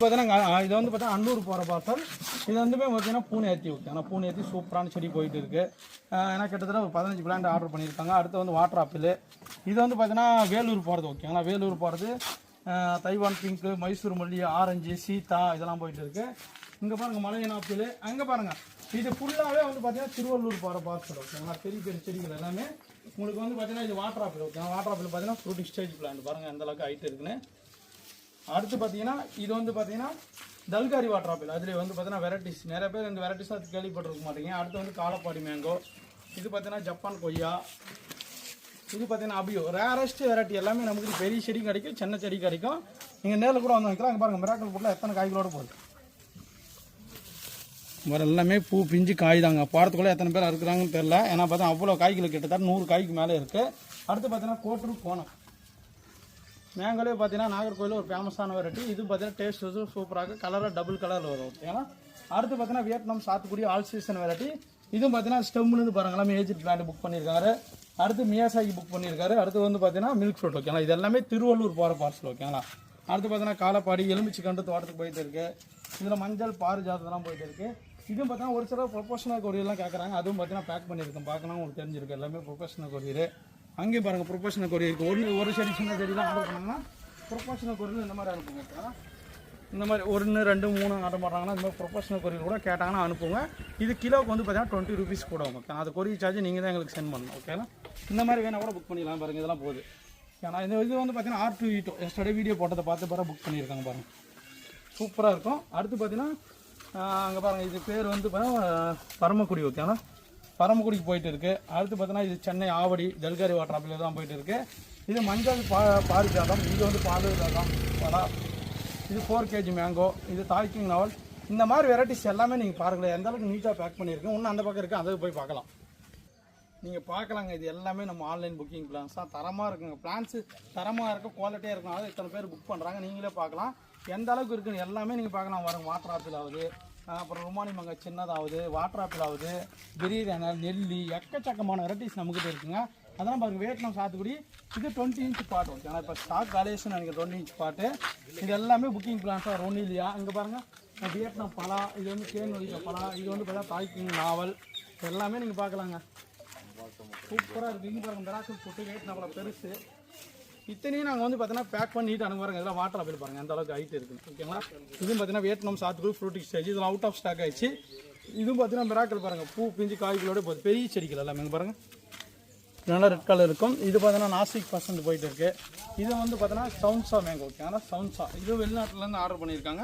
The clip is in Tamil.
பார்த்தீங்கன்னா இது வந்து பார்த்தீங்கன்னா அன்னூர் போகிற பார்சல். இது வந்துமே பார்த்தீங்கன்னா பூனை ஏற்றி ஓகே. ஆனால் பூனை ஏற்றி சூப்பரான செடி போயிட்டு இருக்குது. ஏன்னா கிட்டத்தட்ட ஒரு 15 பிளான்ட் ஆர்டர் பண்ணியிருக்காங்க. அடுத்து வந்து வாட்டர் ஆப்பிள். இது வந்து பார்த்தீங்கன்னா வேலூர் போகிறது ஓகேங்களா. வேலூர் போகிறது தைவான் பிங்க்கு, மைசூர் மல்லி, ஆரஞ்சு, சீத்தா இதெல்லாம் போயிட்டு இருக்குது. இங்கே பாருங்கள் மலையன் ஆப்பிள். அங்கே பாருங்கள் இது ஃபுல்லாகவே வந்து பார்த்தீங்கன்னா திருவள்ளூர் போகிற பார்சல் ஓகேங்களா. பெரிய பெரிய செடிகள் எல்லாமே உங்களுக்கு வந்து பார்த்தீங்கன்னா இது வாட்டர் ஆப்பிள் ஓகேங்களா. வாட்டர் ஆப்பிள் பார்த்தீங்கன்னா ஃப்ரூட் ஸ்டேஜ் பிளான்ட் பாருங்கள் எந்த அளவுக்கு ஹைட் இருக்குன்னு. அடுத்து பார்த்தீங்கன்னா இது வந்து பார்த்தீங்கன்னா தல்காரி வாட்டர் ஆப்பிள். அதில் வந்து பார்த்தீங்கன்னா வெரைட்டிஸ் நிறைய பேர் இந்த வெரைட்டிஸ் அது கேள்விப்பட்டிருக்க மாட்டீங்க. அடுத்து வந்து காலப்பாடி மேங்கோ. இது பார்த்தீங்கன்னா ஜப்பான் கொய்யா. இது பார்த்தீங்கன்னா அபியோ. ரேரஸ்ட் வெரைட்டி எல்லாமே நமக்கு பெரிய செடி கிடைக்கும், சின்ன செடி கிடைக்கும். நீங்கள் நேரில் கூட வந்து வைக்கலாம். அங்கே பாருங்கள் மிராக்கல் போட்டில் எத்தனை காய்களோட போகுது. வேறு எல்லாமே பூ பிஞ்சு காய் தாங்க. பாடத்துக்குள்ளே எத்தனை பேர் இருக்கிறாங்கன்னு தெரில. ஏன்னா பார்த்தா அவ்வளோ காய்கள் கிட்டத்தட்ட 100 காய்க்கு மேலே இருக்குது. அடுத்து பார்த்தீங்கன்னா கோட்டூர் கோணம். மேங்கோலே பார்த்தீங்கன்னா நாகர்கோவில் ஒரு ஃபேமஸான வெரைட்டி. இது பார்த்தீங்கன்னா டேஸ்ட் சூப்பராக கலராக டபுள் கலரில் வரும் ஓகேங்களா. அடுத்து பார்த்தீங்கன்னா வியட்நாம் சாத்துக்குடி ஆல் சீசன் வெரைட்டி. இதுவும் பார்த்தீங்கன்னா ஸ்டெம்லேருந்து பாருங்களா ஏஜெட் பிளான்ட் புக் பண்ணியிருக்காரு. அடுத்து மியாசாகி புக் பண்ணியிருக்காரு. அடுத்து வந்து பார்த்தீங்கன்னா மில்க் ஃப்ரூட் ஓகேங்களா. இது எல்லாமே திருவள்ளூர் போகிற பார்சல் ஓகேங்களா. அடுத்து பார்த்தீங்கன்னா காலப்பாடி எலுமிச்சி கண்டு தோட்டத்துக்கு போயிட்டு இருக்கு. இதில் மஞ்சள் பாரிஜாதெல்லாம் போயிட்டு இருக்கு. இதுவும் பார்த்தீங்கன்னா ஒரு சில ப்ரொஃபஷனல் கொரியர்லாம் கேட்குறாங்க. அதுவும் பார்த்தீங்கன்னா பேக் பண்ணியிருக்கேன். பார்க்கலாம் உங்களுக்கு தெரிஞ்சிருக்கு எல்லாமே ப்ரொஃபஷனல் கொரியர். அங்கேயும் பாருங்கள் ப்ரொஃபஷனல் கொரியருக்கு ஒரு செடி சின்ன செடிலாம் ஆர்டர் பண்ணாங்கன்னா ப்ரொஃபஷனல் கொரியர் இந்த மாதிரி அனுப்புங்க ஓகேங்களா. இந்த மாதிரி 1, 2, 3 ஆர்டர் பண்ணுறாங்கன்னா இந்த மாதிரி ப்ரொஃபஷனல் கொரியர் கூட கேட்டாங்கன்னா அனுப்புங்க. இது கிலோவுக்கு வந்து பார்த்தீங்கன்னா 20 ரூபீஸ் கூட ஆகும் ஓகே. அது கொரியர் சார்ஜ் நீங்கள் தான் எங்களுக்கு சென்ட் பண்ணணும் ஓகேங்களா. இந்த மாதிரி வேணால் கூட புக் பண்ணிடலாம் பாருங்கள். இதெல்லாம் போகுது. ஏன்னா இது வந்து பார்த்தீங்கன்னா R2E2 எஸ்டர்டே வீடியோ போட்டதை பார்த்து பாரு புக் பண்ணியிருக்காங்க பாருங்கள். சூப்பராக இருக்கும். அடுத்து பார்த்தீங்கன்னா அங்கே பாருங்கள் இது பேர் வந்து பார்த்தீங்கன்னா பரமக்குடி ஓகேங்களா. பரமக்குடிக்கு போயிட்டு இருக்குது. அடுத்து பார்த்தீங்கன்னா இது சென்னை ஆவடி தல்காரி வாட்டர் ஆப்பிள் தான் போயிட்டு இருக்குது. இது மஞ்சள் பாரிஜாதம். இது வந்து பாரிஜாதம் பலா. இது 4 kg மேங்கோ. இது தாய்க்கிங் நாவல். இந்த மாதிரி வெரைட்டிஸ் எல்லாமே நீங்கள் பாருங்களேன் எந்த அளவுக்கு நீட்டாக பேக் பண்ணியிருக்கேன். இன்னும் அந்த பக்கம் இருக்குது, அதை போய் பார்க்கலாம். நீங்கள் பார்க்கலாங்க. இது எல்லாமே நம்ம ஆன்லைன் புக்கிங் பிளான்ஸ் தான். தரமாக இருக்குங்க. பிளான்ஸு தரமாக இருக்கும், குவாலிட்டியாக இருக்கும். அதாவது இத்தனை பேர் புக் பண்ணுறாங்க. நீங்களே பார்க்கலாம் எந்த அளவுக்கு இருக்குன்னு எல்லாமே நீங்கள் பார்க்கலாம். வரும் வாட்டர் ஆப்பிள் ஆகுது, அப்புறம் ருமானி மங்க சின்னதாவது, வாட்டர் ஆப்பிள் ஆகுது, பிரியாணி, நெல்லி, எக்கச்சக்கமான வெரைட்டிஸ் நம்மக்கிட்ட இருக்குங்க. அதெல்லாம் பாருங்கள் வியட்நாம் சாத்துக்குடி. இது 20 இன்ச் பாட்டு ஓகே. ஆனால் இப்போ ஸ்டாக் வேல்யூஷன் எனக்கு 20 இன்ச் பாட்டு. இது எல்லாமே புக்கிங் பிளான்ஸாக ரொனிலியா. இங்கே பாருங்கள் வியட்நாம் பலா. இது வந்து கேன் வைக்கிற பலா. இது வந்து பார்த்தா தாய்க்கிங் நாவல். எல்லாமே நீங்கள் பார்க்கலாங்க. சூப்பராக இருக்குது. இங்கே பாருங்கள் மிராக்கல் போட்டு வியட்நாமில் பெருசு. இத்தனையும் நாங்கள் வந்து பார்த்தீங்கன்னா பேக் பண்ணிட்டு அனுப்புவாங்க. இதெல்லாம் வாட்டர் ஆப்பிள் பாருங்கள் எந்த அளவுக்கு ஹைட் இருக்குது ஓகேங்களா. இதுவும் பார்த்தீங்கன்னா வியட்நாம் சாத்துக்குடி ஃப்ரூட்டிக் ஸ்டேஜ். இதெல்லாம் அவுட் ஆஃப் ஸ்டாக் ஆயிடுச்சு. இதுவும் பார்த்தீங்கன்னா மிராக்கல் பாருங்கள் பூ பிஞ்சு காய்களோட போகுது. பெரிய செடிகள் எல்லாமே இங்கே பாருங்கள் நல்லா ரெட் கலர் இருக்கும். இது பார்த்தீங்கன்னா நாசிக் பர்சன்ட் போயிட்டு இருக்குது. இது வந்து பார்த்தீங்கன்னா சவுன்ஸா மேங்கோ ஓகே. ஆனால் சவுன்ஸா இது வெளிநாட்டிலேருந்து ஆர்டர் பண்ணியிருக்காங்க.